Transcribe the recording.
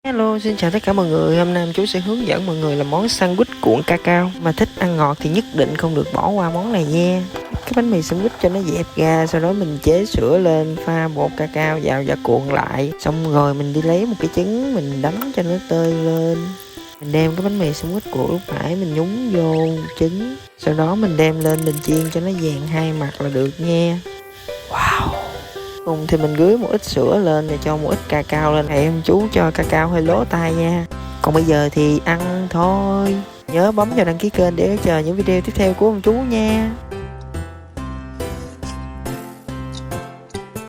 Hello, xin chào tất cả mọi người. Hôm nay chú sẽ hướng dẫn mọi người làm món sandwich cuộn cacao. Mà thích ăn ngọt thì nhất định không được bỏ qua món này nha. Cái bánh mì sandwich cho nó dẹp ra, sau đó mình chế sữa lên, pha bột cacao vào và cuộn lại. Xong rồi mình đi lấy một cái trứng, mình đánh cho nó tơi lên. Mình đem cái bánh mì sandwich của lúc nãy mình nhúng vô trứng. Sau đó mình đem lên mình chiên cho nó vàng hai mặt là được nha. Wow. Cùng thì mình rưới một ít sữa lên và cho một ít cacao lên. Em chú cho cacao hơi lố tay nha. Còn bây giờ thì ăn thôi. Nhớ bấm vào đăng ký kênh để chờ những video tiếp theo của ông chú nha.